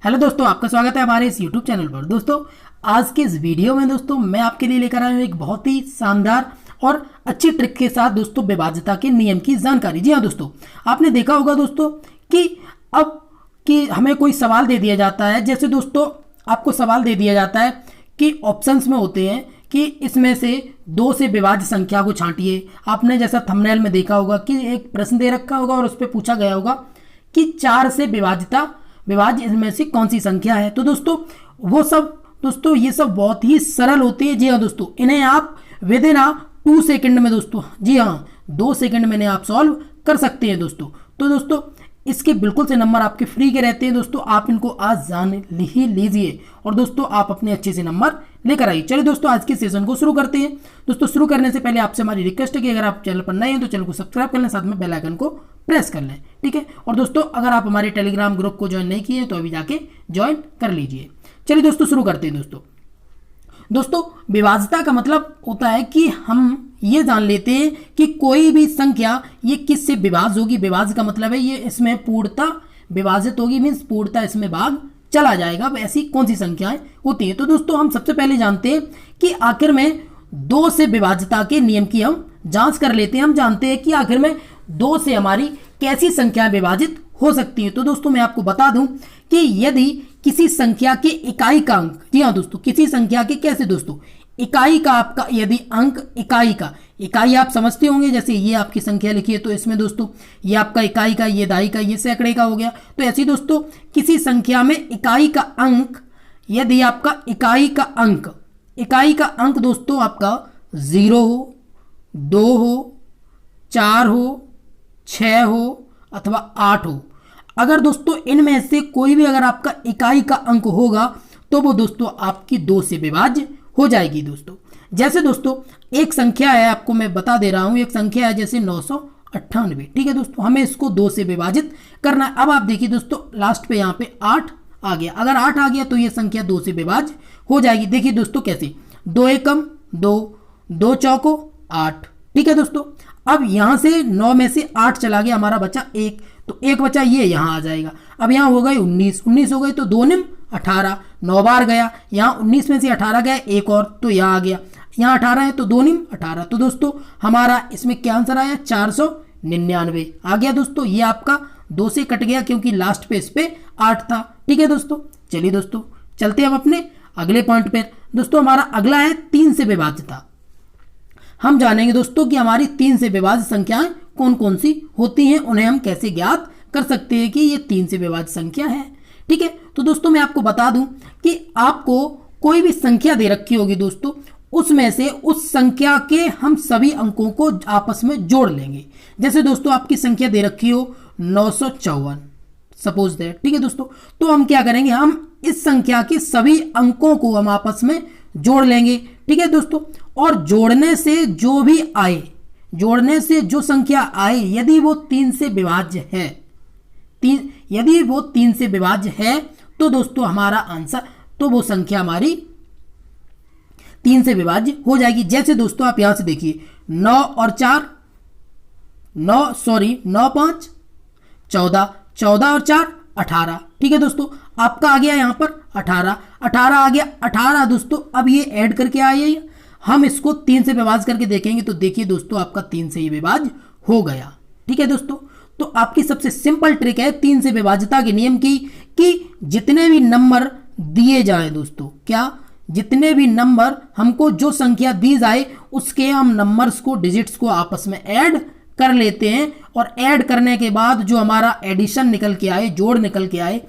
Hello दोस्तों, आपका स्वागत है हमारे इस यूट्यूब चैनल पर। दोस्तों आज के इस वीडियो में दोस्तों मैं आपके लिए लेकर आया हूँ एक बहुत ही शानदार और अच्छी ट्रिक के साथ दोस्तों विभाज्यता के नियम की जानकारी। जी हाँ दोस्तों, आपने देखा होगा दोस्तों कि अब कि हमें कोई सवाल दे दिया जाता है। जैसे दोस्तों आपको सवाल दे दिया जाता है कि ऑप्शंस में होते हैं कि इसमें से 2 से विभाज्य संख्या को छांटिए। आपने जैसा थंबनेल में देखा होगा कि एक प्रश्न दे रखा होगा और उस पर पूछा गया होगा कि 4 से विभाज्य इनमें से कौन सी संख्या है। तो दोस्तों वो सब दोस्तों ये सब बहुत ही सरल होते हैं। जी हाँ दोस्तों, इन्हें आप विद इन 2 सेकंड में दोस्तों, जी हाँ 2 सेकंड में इन्हें आप सॉल्व कर सकते हैं दोस्तों। तो दोस्तों इसके बिल्कुल से नंबर आपके फ्री के रहते हैं दोस्तों, आप इनको आज जान ही लीजिए और दोस्तों आप अपने अच्छे से नंबर लेकर आइए। चलिए दोस्तों आज के सेशन को शुरू करते हैं। दोस्तों शुरू करने से पहले आपसे हमारी रिक्वेस्ट है कि अगर आप चैनल पर नए हैं तो चैनल को सब्सक्राइब कर लें, साथ में बेल आइकन को प्रेस कर लें, ठीक है। और दोस्तों अगर आप हमारे टेलीग्राम ग्रुप को ज्वाइन नहीं किए हैं तो अभी जाके ज्वाइन कर लीजिए। चलिए दोस्तों शुरू करते हैं। दोस्तों विभाज्यता का मतलब होता है कि हम ये जान लेते हैं कि कोई भी संख्या ये किस से विभाज्य होगी। विभाज्य का मतलब है ये इसमें पूर्णता विभाजित होगी, मीन्स पूर्णता इसमें भाग चला जाएगा। अब ऐसी कौन सी संख्याएं होती हैं। तो दोस्तों हम सबसे पहले जानते हैं कि आखिर में 2 से विभाज्यता के नियम की हम जांच कर लेते हैं। हम जानते हैं कि आखिर में 2 से हमारी कैसी संख्याएं विभाजित हो सकती हैं। तो दोस्तों मैं आपको बता दूं कि यदि किसी संख्या के इकाई का अंक, जी हाँ दोस्तों किसी संख्या के कैसे दोस्तों इकाई का आपका यदि अंक इकाई आप समझते होंगे, जैसे ये आपकी संख्या लिखी है तो इसमें दोस्तों ये आपका इकाई का, ये दहाई का, ये सैकड़े का हो गया। तो ऐसे ही दोस्तों किसी संख्या में इकाई का अंक, यदि आपका इकाई का अंक दोस्तों आपका 0 हो, 2 हो, 4 हो, 6 हो अथवा 8 हो, अगर दोस्तों इनमें से कोई भी अगर आपका इकाई का अंक होगा तो वो दोस्तों आपकी 2 से विभाज्य हो जाएगी दोस्तों। जैसे दोस्तों एक संख्या है, आपको मैं बता दे रहा हूं, एक संख्या है जैसे 998, ठीक है दोस्तों, हमें इसको 2 से विभाजित करना है। अब आप देखिए दोस्तों लास्ट पे यहाँ पे 8 आ गया। अगर 8 आ गया तो ये संख्या 2 से विभाज्य हो जाएगी। देखिए दोस्तों कैसे, 2 एकम 2, 2 चौको 8, ठीक है दोस्तों। अब यहां से 9 में से 8 चला गया, हमारा बचा 1, तो 1 बचा, ये यहां आ जाएगा। अब यहां हो गए 19 हो गए तो 2 निम 18, 9 बार गया, यहाँ 19 में से 18 गया, एक और तो यहाँ आ गया, यहाँ 18 है तो 2 निम 18। तो दोस्तों हमारा इसमें क्या आंसर आया, 499 आ गया दोस्तों। ये आपका 2 से कट गया क्योंकि लास्ट पे इस पे 8 था, ठीक है दोस्तों। चलिए दोस्तों चलते हैं हम अपने अगले पॉइंट पर। दोस्तों हमारा अगला है 3 से विभाज्यता। हम जानेंगे दोस्तों कि हमारी 3 से विभाज्य संख्याएं कौन कौन सी होती हैं, उन्हें हम कैसे ज्ञात कर सकते हैं कि ये 3 से विभाज्य संख्या है, ठीक है। तो दोस्तों मैं आपको बता दूं कि आपको कोई भी संख्या दे रखी होगी दोस्तों, उसमें से उस संख्या के हम सभी अंकों को आपस में जोड़ लेंगे। जैसे दोस्तों आपकी संख्या दे रखी हो 954 सपोज दैट, ठीक है दोस्तों। तो हम क्या करेंगे, हम इस संख्या के सभी अंकों को हम आपस में जोड़ लेंगे, ठीक है दोस्तों। और जोड़ने से जो भी आए, जोड़ने से जो संख्या आए, यदि वो 3 से विभाज्य है, यदि वो 3 से विभाज्य है तो दोस्तों हमारा आंसर, तो वो संख्या हमारी 3 से विभाज्य हो जाएगी। जैसे दोस्तों आप यहां से देखिए 9 और 4 9 5 14, 14 और 4 18, ठीक है दोस्तों। आपका आ गया यहां पर 18 आ गया। 18 दोस्तों अब ये ऐड करके आइए, हम इसको 3 से विभाज्य करके देखेंगे तो देखिए दोस्तों आपका 3 से ही विभाज्य हो गया, ठीक है दोस्तों। तो आपकी सबसे सिंपल ट्रिक है 3 से विभाज्यता के नियम की कि जितने भी नंबर दिए जाए दोस्तों, क्या जितने भी नंबर हमको जो संख्या दी जाए उसके हम नंबर्स को, डिजिट्स को आपस में ऐड कर लेते हैं। और ऐड करने के बाद जो हमारा एडिशन निकल के आए, जोड़ निकल के आए,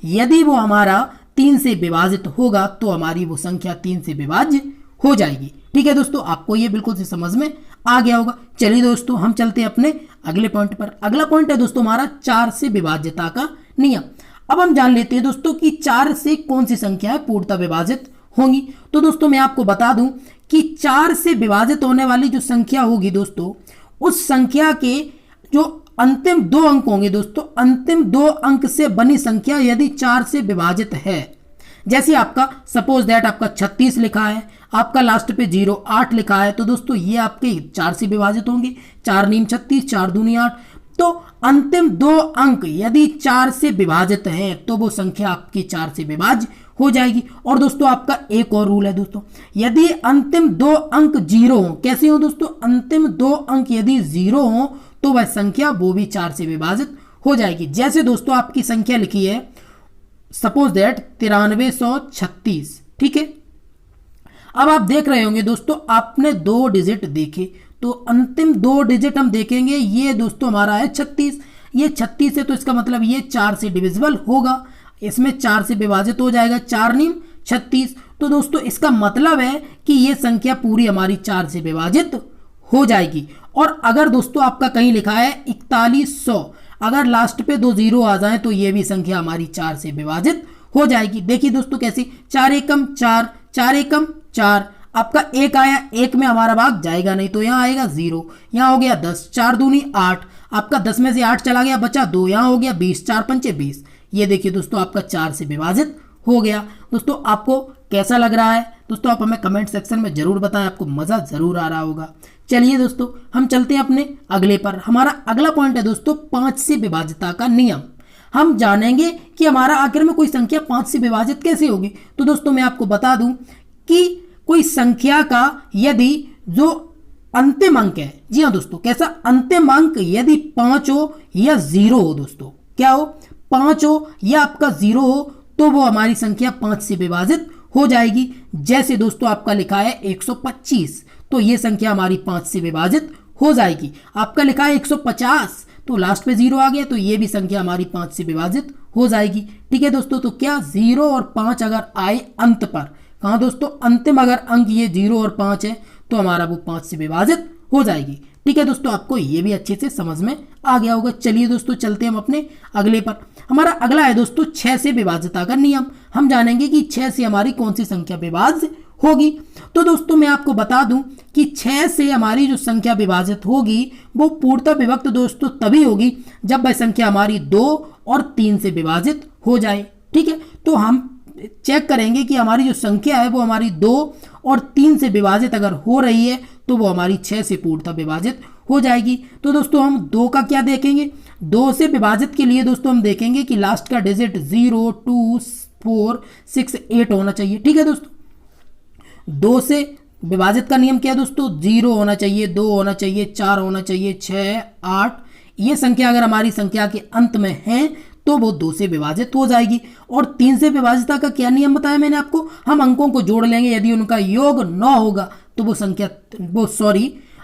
यदि वो हमारा 3 से विभाजित होगा तो हमारी वो संख्या 3 से विभाज्य हो जाएगी, ठीक है दोस्तों। आपको ये बिल्कुल से समझ में आ गया होगा। चलिए दोस्तों हम चलते हैं अपने अगले पॉइंट पर। अगला पॉइंट है दोस्तों हमारा 4 से विभाज्यता का नियम। अब हम जान लेते हैं दोस्तों कि 4 से कौन सी संख्याएं पूर्णतः विभाजित होंगी। तो दोस्तों मैं आपको बता दूं कि 4 से विभाजित होने वाली जो संख्या होगी दोस्तों, उस संख्या के जो अंतिम 2 अंक होंगे दोस्तों, अंतिम 2 अंक से बनी संख्या यदि 4 से विभाजित है, जैसे आपका सपोज दैट आपका 36 लिखा है, आपका लास्ट पे 08 लिखा है, तो दोस्तों ये आपके 4 से विभाजित होंगे। 4 नीम 36, 4 दूनी 8, तो अंतिम दो अंक यदि 4 से विभाजित हैं तो वो संख्या आपकी 4 से विभाज्य हो जाएगी। और दोस्तों आपका एक और रूल है दोस्तों, यदि अंतिम दो अंक 0 हो, कैसे हो दोस्तों, अंतिम दो अंक यदि 0 हो तो वह संख्या वो भी 4 से विभाजित हो जाएगी। जैसे दोस्तों आपकी संख्या लिखी है सपोज दैट 9336, ठीक है। अब आप देख रहे होंगे दोस्तों, आपने 2 डिजिट देखे तो अंतिम 2 डिजिट हम देखेंगे, ये दोस्तों हमारा है 36, ये 36 है तो इसका मतलब ये 4 से डिविजिबल होगा, इसमें 4 से विभाजित हो जाएगा, 4 × 36। तो दोस्तों इसका मतलब है कि ये संख्या पूरी हमारी 4 से विभाजित हो जाएगी। और अगर दोस्तों आपका कहीं लिखा है 4100, अगर लास्ट पे 2 0 आ जाए तो ये भी संख्या हमारी 4 से विभाजित हो जाएगी। देखिए दोस्तों कैसे, 4 एकम 4, 4 एकम 4, आपका 1 आया, 1 में हमारा भाग जाएगा नहीं तो यहाँ आएगा 0, यहाँ हो गया 10, 4 दूनी 8, आपका 10 में से 8 चला गया, बचा 2, यहाँ हो गया 20, 4 पंचे 20। ये देखिए दोस्तों आपका 4 से विभाजित हो गया। दोस्तों आपको कैसा लग रहा है दोस्तों, आप हमें कमेंट सेक्शन में जरूर बताएं, आपको मजा जरूर आ रहा होगा। चलिए दोस्तों हम चलते हैं अपने अगले पर। हमारा अगला पॉइंट है दोस्तों 5 से विभाज्यता का नियम। हम जानेंगे कि हमारा आखिर में कोई संख्या 5 से विभाजित कैसे होगी। तो दोस्तों मैं आपको बता दूं कि कोई संख्या का यदि जो अंतिम अंक है, जी हाँ दोस्तों, कैसा अंतिम अंक यदि 5 हो या 0 हो, दोस्तों क्या हो, 5 हो या आपका 0 हो तो वो हमारी संख्या 5 से विभाजित हो जाएगी। जैसे दोस्तों आपका लिखा है 125 तो ये संख्या हमारी 5 से विभाजित हो जाएगी। आपका लिखा है 150 तो लास्ट पे 0 आ गया तो ये भी संख्या हमारी 5 से विभाजित हो जाएगी। ठीक है दोस्तों, तो क्या 0 और 5 अगर आए अंत पर, कहाँ दोस्तों, अंतिम अगर अंक ये 0 और 5 है तो हमारा वो 5 से विभाजित हो जाएगी। ठीक है दोस्तों, आपको ये भी अच्छे से समझ में आ गया होगा। चलिए दोस्तों चलते हैं हम अपने अगले पर। हमारा अगला है दोस्तों 6 से विभाज्यता का नियम। हम जानेंगे कि 6 से हमारी कौन सी संख्या विभाज्य होगी। तो दोस्तों मैं आपको बता दूं कि 6 से हमारी जो संख्या विभाजित होगी वो पूर्णतः विभक्त दोस्तों तभी होगी जब वह संख्या हमारी 2 और 3 से विभाजित हो जाए। ठीक है, तो हम चेक करेंगे कि हमारी जो संख्या है वो हमारी 2 और 3 से विभाजित अगर हो रही है तो वो हमारी 6 से पूर्णतः विभाजित हो जाएगी। तो दोस्तों हम 2 का क्या देखेंगे, 2 से विभाजित के लिए दोस्तों हम देखेंगे कि लास्ट का डिजिट 0, 2, 4, 6, 8 होना चाहिए। ठीक है दोस्तों, 2 से विभाजित का नियम क्या है दोस्तों, 0 होना चाहिए, 2 होना चाहिए, 4 होना चाहिए, 6, 8, ये संख्या अगर हमारी संख्या के अंत में है तो वो 2 से विभाजित हो जाएगी। और 3 से विभाजिता का क्या नियम बताया मैंने आपको, हम अंकों को जोड़ लेंगे, यदि उनका योग 9 होगा तो वो संख्या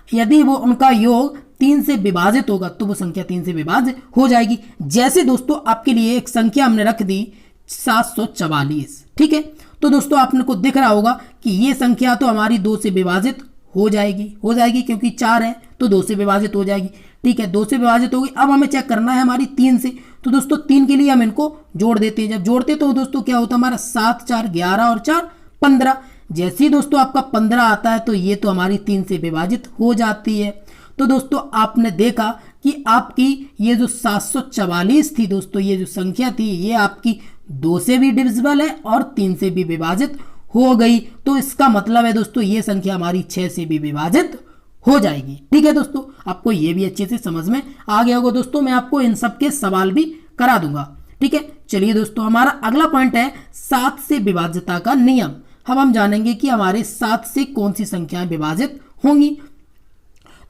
यदि वो उनका योग 3 से विभाजित होगा तो वो संख्या 3 से विभाजित हो जाएगी। जैसे दोस्तों आपके लिए एक संख्या हमने रख दी 744। ठीक है, तो दोस्तों आपने को दिख रहा होगा कि ये संख्या तो हमारी 2 से विभाजित हो जाएगी क्योंकि 4 है तो 2 से विभाजित हो जाएगी। ठीक है, 2 से विभाजित होगी। अब हमें चेक करना है हमारी 3 से, तो दोस्तों 3 के लिए हम इनको जोड़ देते हैं। जब जोड़ते तो दोस्तों क्या होता है हमारा 7, 4, 11 और 4, 15। जैसे ही दोस्तों आपका 15 आता है तो ये तो हमारी 3 से विभाजित हो जाती है। तो दोस्तों आपने देखा कि आपकी ये जो 744 थी दोस्तों, ये जो संख्या थी ये आपकी 2 से भी डिविजिबल है और 3 से भी विभाजित हो गई। तो इसका मतलब है दोस्तों ये संख्या हमारी 6 से भी विभाजित हो जाएगी। ठीक है दोस्तों, आपको ये भी अच्छे से समझ में आ गया होगा। दोस्तों मैं आपको इन सब के सवाल भी करा दूंगा। ठीक है, चलिए दोस्तों हमारा अगला पॉइंट है 7 से विभाज्यता का नियम। अब हम जानेंगे कि हमारे 7 से कौन सी संख्याएं विभाजित होंगी।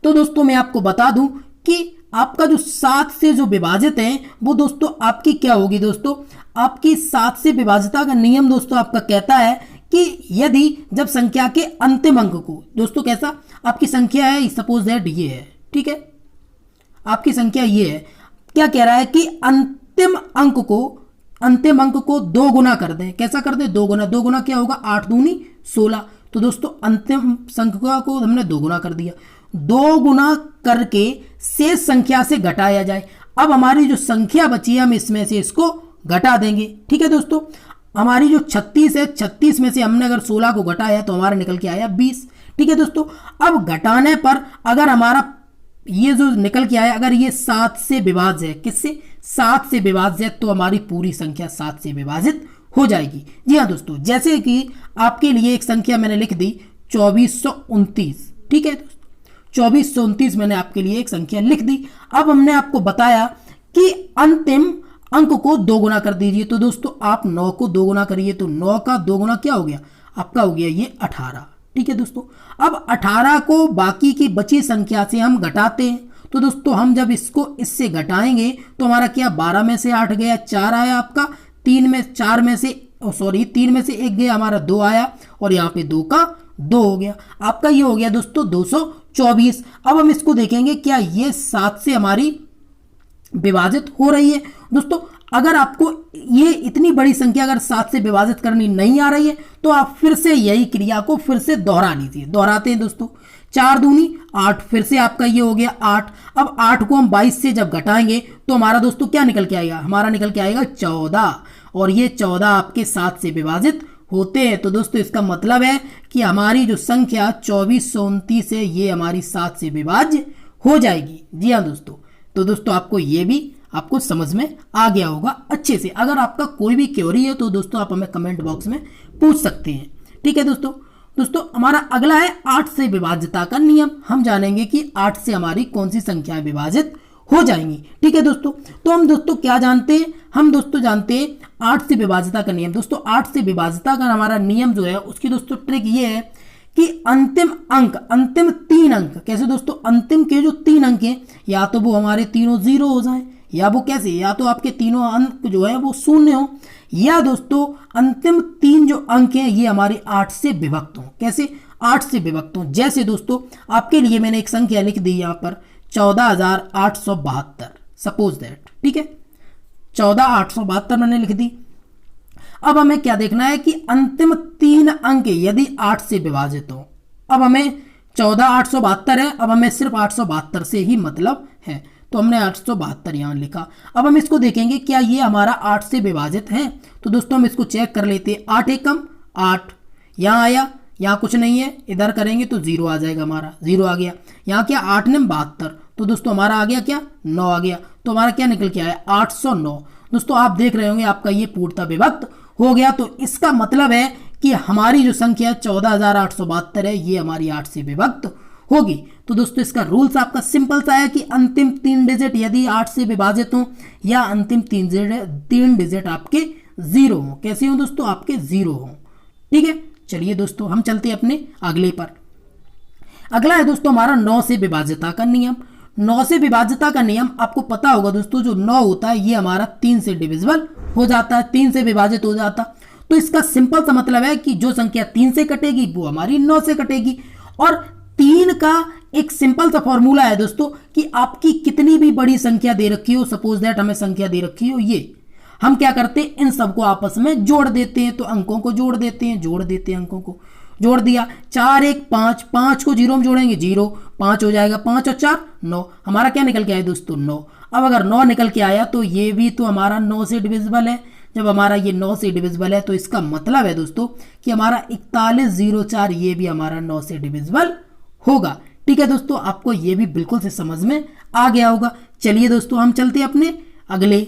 तो दोस्तों मैं आपको बता दूं कि आपका जो 7 से जो विभाजित है वो दोस्तों आपकी क्या होगी दोस्तों, आपकी 7 से विभाज्यता का नियम दोस्तों आपका कहता है कि यदि जब संख्या के अंतिम अंक को, दोस्तों कैसा, आपकी संख्या है सपोज दैट ये है, ठीक है, आपकी संख्या ये है, क्या कह रहा है कि अंतिम अंक को 2 गुना कर दें। कैसा कर दें, 2 गुना। 2 गुना क्या होगा, 8 दूनी 16। तो दोस्तों अंतिम संख्या को हमने 2 गुना कर दिया, 2 गुना करके शेष संख्या से घटाया जाए। अब हमारी जो संख्या बची है हम इसमें से इसको घटा देंगे। ठीक है दोस्तों, हमारी जो 36 है, 36 में से हमने अगर 16 को घटाया तो हमारा निकल के आया 20। ठीक है दोस्तों, अब घटाने पर अगर हमारा ये जो निकल के आया अगर ये 7 से विभाज्य है, किससे, 7 से विभाज्य है, तो हमारी पूरी संख्या 7 से विभाजित हो जाएगी। जी हाँ दोस्तों, जैसे कि आपके लिए एक संख्या मैंने लिख दी 2429। ठीक है दोस्तों, 2429 मैंने आपके लिए एक संख्या लिख दी। अब हमने आपको बताया कि अंतिम अंक को 2 गुना कर दीजिए। तो दोस्तों आप 9 को 2 गुना करिए तो 9 का 2 गुना क्या हो गया, आपका हो गया ये 18। ठीक है दोस्तों, अब 18 को बाकी की बची संख्या से हम घटाते हैं। तो दोस्तों हम जब इसको इससे घटाएंगे तो हमारा क्या 12 में से 8 गया 4 आया आपका, 3 में 1 गया हमारा 2 आया, और यहाँ पे 2 का 2 हो गया, आपका ये हो गया दोस्तों 224। अब हम इसको देखेंगे क्या ये 7 से हमारी विभाजित हो रही है। दोस्तों अगर आपको ये इतनी बड़ी संख्या अगर 7 से विभाजित करनी नहीं आ रही है तो आप फिर से यही क्रिया को फिर से दोहरा लीजिए। दोहराते हैं दोस्तों, 4 दूनी 8, फिर से आपका ये हो गया 8। अब 8 को हम 22 से जब घटाएंगे तो हमारा दोस्तों क्या निकल के आएगा, हमारा निकल के आएगा 14, और ये 14 आपके 7 से विभाजित होते हैं। तो दोस्तों इसका मतलब है कि हमारी जो संख्या 2429 है ये हमारी 7 से विभाज्य हो जाएगी। जी हाँ दोस्तों, तो दोस्तों आपको ये भी आपको समझ में आ गया होगा अच्छे से। अगर आपका कोई भी क्वेरी है तो दोस्तों आप हमें कमेंट बॉक्स में पूछ सकते हैं। ठीक है दोस्तों हमारा अगला है 8 से विभाज्यता का नियम। हम जानेंगे कि 8 से हमारी कौन सी संख्याएं विभाजित हो जाएंगी। ठीक है दोस्तों, तो हम दोस्तों क्या जानते हैं, हम दोस्तों जानते हैं 8 से विभाज्यता का नियम। दोस्तों 8 से विभाज्यता का हमारा नियम जो है उसकी दोस्तों ट्रिक ये है कि अंतिम 3 अंक, कैसे दोस्तों, अंतिम के जो 3 अंक हैं या तो वो हमारे तीनों 0 हो जाएं, या वो कैसे, या तो आपके तीनों अंक जो है वो 0 हो, या दोस्तों अंतिम 3 जो अंक हैं ये हमारे 8 से विभक्त हों। कैसे, 8 से विभक्त हों। जैसे दोस्तों आपके लिए मैंने एक संख्या लिख दी यहाँ पर 14,872, सपोज दैट। ठीक है, 14,872 मैंने लिख दी। अब हमें क्या देखना है कि अंतिम 3 अंक यदि 8 से विभाजित हो। अब हमें 14,872 है, अब हमें सिर्फ 872 से ही मतलब है, तो हमने 872 यहाँ लिखा। अब हम इसको देखेंगे क्या ये हमारा 8 से विभाजित है। तो दोस्तों हम इसको चेक कर लेते हैं, 8 एकम 8, यहाँ आया, यहाँ कुछ नहीं है, इधर करेंगे तो 0 आ जाएगा, हमारा 0 आ गया। यहाँ क्या 8 ने 72, तो दोस्तों हमारा आ गया क्या 9 आ गया, तो हमारा क्या निकल के आया 809। दोस्तों आप देख रहे होंगे आपका ये पूर्णतः विभक्त हो गया। तो इसका मतलब है कि हमारी जो संख्या 14,872 है ये हमारी 8 से विभक्त होगी। तो दोस्तों इसका रूल्स आपका सिंपल सा है कि अंतिम 3 डिजिट यदि 8 से विभाजित हो या अंतिम 3 डिजिट आपके 0 हो। कैसे हो दोस्तों, आपके 0 हो। ठीक है, चलिए दोस्तों हम चलते हैं अपने अगले पर। अगला है दोस्तों हमारा 9 से विभाज्यता का नियम। 9 से विभाज्यता का नियम आपको पता होगा दोस्तों, जो 9 होता है ये हमारा 3 से डिविजिबल हो जाता है, 3 से विभाजित हो जाता। तो इसका सिंपल सा मतलब है कि जो संख्या 3 से कटेगी वो हमारी 9 से कटेगी। और 3 का एक सिंपल सा फॉर्मूला है दोस्तों कि आपकी कितनी भी बड़ी संख्या दे रखी हो, सपोज दैट हमें संख्या दे रखी हो ये, हम क्या करते हैं इन सबको आपस में जोड़ देते हैं। तो अंकों को जोड़ देते हैं, अंकों को जोड़ दिया, 4 1 5, 5 को 0 में जोड़ेंगे 0, 5 हो जाएगा, 5 और 4 9, हमारा क्या निकल के आया दोस्तों 9। अब अगर 9 निकल के आया तो ये भी तो हमारा 9 से डिविजिबल है। जब हमारा ये 9 से डिविजिबल है तो इसका मतलब है दोस्तों कि हमारा 4104 ये भी हमारा 9 से डिविजिबल होगा। ठीक है दोस्तों, आपको ये भी बिल्कुल से समझ में आ गया होगा। चलिए दोस्तों हम चलते हैं अपने अगले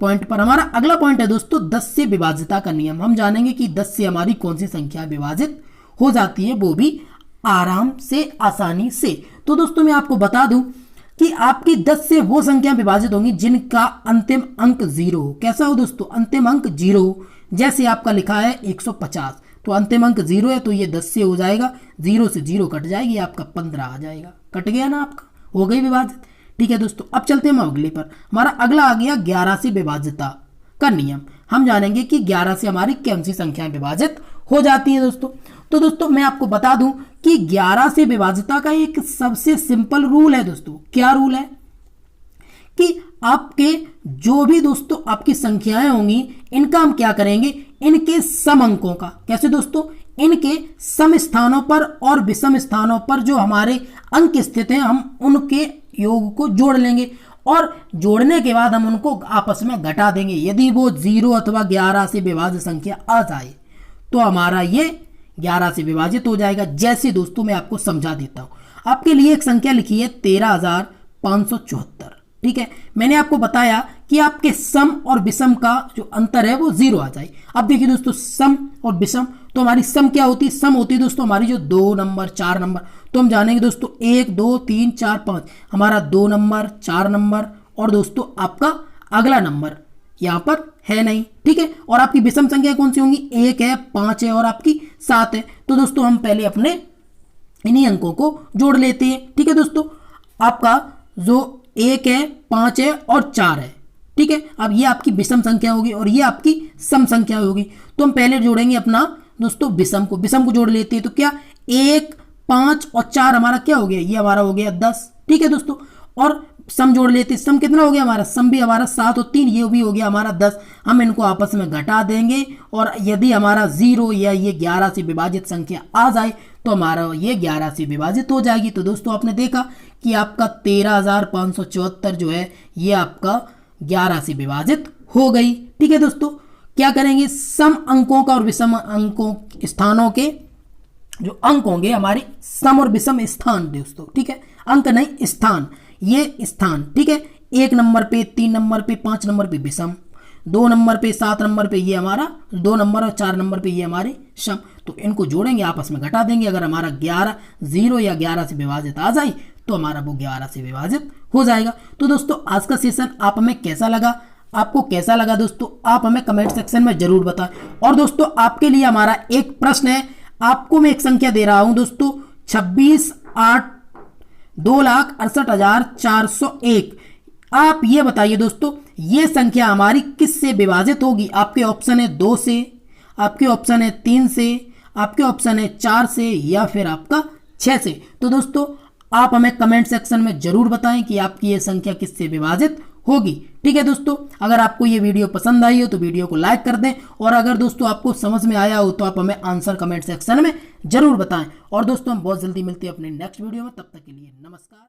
पॉइंट पर। हमारा अगला पॉइंट है दोस्तों 10 से विभाज्यता का नियम। हम जानेंगे कि 10 से हमारी कौन सी संख्या विभाजित हो जाती है, वो भी आराम से, आसानी से। तो दोस्तों मैं आपको बता दूं कि आपकी 10 से वो संख्या विभाजित होंगी जिनका अंतिम अंक 0 हो। कैसा हो दोस्तों, अंतिम अंक 0 हो। जैसे आपका लिखा है 150, तो अंतिम अंक 0 है तो ये 10 से हो जाएगा, 0 से 0 कट जाएगी, आपका 15 आ जाएगा। कट गया ना, आपका हो गई विभाजित। ठीक है दोस्तों, अब चलते हैं हम अगले पर। हमारा अगला आ गया 11 से विभाज्यता का नियम। हम जानेंगे कि 11 से हमारी कौन सी संख्याएं विभाजित हो जाती हैं दोस्तों। तो दोस्तों मैं आपको बता दूं कि 11 से विभाज्यता का एक सबसे सिंपल रूल है दोस्तों। क्या रूल है कि आपके जो भी दोस्तों आपकी संख्याएं होंगी इनका हम क्या करेंगे, इनके सम अंकों का। कैसे दोस्तों, इनके सम स्थानों पर और विषम स्थानों पर जो हमारे अंक स्थित हैं हम उनके योग को जोड़ लेंगे, और जोड़ने के बाद हम उनको आपस में घटा देंगे। यदि वो 0 अथवा 11 से विभाज्य संख्या आ जाए तो हमारा ये 11 से विभाजित हो जाएगा। जैसे दोस्तों मैं आपको समझा देता हूं। आपके लिए एक संख्या लिखी है 13,574। ठीक है, मैंने आपको बताया कि आपके सम और विषम का जो अंतर है वो 0 आ जाए। अब देखिए दोस्तों, सम और विषम, तो हमारी सम क्या होती है? सम होती है दोस्तों हमारी जो 2 नंबर 4 नंबर, तो हम जानेंगे दोस्तों 1 2 3 4 5, हमारा 2 नंबर 4 नंबर और दोस्तों आपका अगला नंबर यहाँ पर है नहीं, ठीक है। और आपकी विषम संख्या कौन सी होंगी? 1 है, 5 है और आपकी 7 है। तो दोस्तों हम पहले अपने इन्हीं अंकों को जोड़ लेते हैं, ठीक है दोस्तों। आपका जो 1 है, 5 है और 4 है, ठीक है। अब ये आपकी विषम संख्या होगी और ये आपकी सम संख्या होगी। तो हम पहले जोड़ेंगे अपना दोस्तों विषम को जोड़ लेते हैं। तो क्या 1 5 और 4 हमारा क्या हो गया? ये हमारा हो गया 10, ठीक है दोस्तों। और सम जोड़ लेते हैं। सम कितना हो गया हमारा? सम भी हमारा 7 और 3, ये भी हो गया हमारा 10। हम इनको आपस में घटा देंगे और यदि हमारा 0 या ये 11 से विभाजित संख्या आ जाए तो हमारा ये 11 से विभाजित हो जाएगी। तो दोस्तों आपने देखा कि आपका 13,574 जो है ये आपका 11 से विभाजित हो गई, ठीक है दोस्तों। क्या करेंगे? सम अंकों का और विषम अंकों स्थानों के जो अंक होंगे हमारे सम और विषम स्थान दोस्तों, ठीक है, अंक नहीं स्थान, ये स्थान, ठीक है। 1 नंबर पे, 3 नंबर पे, 5 नंबर पे विषम, 2 नंबर पे, 7 नंबर पे ये हमारा 2 नंबर और 4 नंबर पे ये हमारे सम। तो इनको जोड़ेंगे, आपस में घटा देंगे। अगर हमारा 11 0 या 11 से विभाजित आ जाए तो हमारा वो 11 से विभाजित हो जाएगा। तो दोस्तों आज का सेशन आप हमें कैसा लगा, आपको कैसा लगा दोस्तों, आप हमें कमेंट सेक्शन में जरूर बताएं। और दोस्तों आपके लिए हमारा एक प्रश्न है, आपको मैं एक संख्या दे रहा हूं दोस्तों 26,8,2,68,401। आप ये बताइए दोस्तों ये संख्या हमारी किस से विभाजित होगी? आपके ऑप्शन है 2 से, आपके ऑप्शन है 3 से, आपके ऑप्शन है 4 से या फिर आपका 6 से। तो दोस्तों आप हमें कमेंट सेक्शन में जरूर बताएं कि आपकी ये संख्या किससे विभाजित होगी, ठीक है दोस्तों। अगर आपको ये वीडियो पसंद आई हो तो वीडियो को लाइक कर दें और अगर दोस्तों आपको समझ में आया हो तो आप हमें आंसर कमेंट सेक्शन में जरूर बताएं। और दोस्तों हम बहुत जल्दी मिलते हैं अपने नेक्स्ट वीडियो में, तब तक के लिए नमस्कार।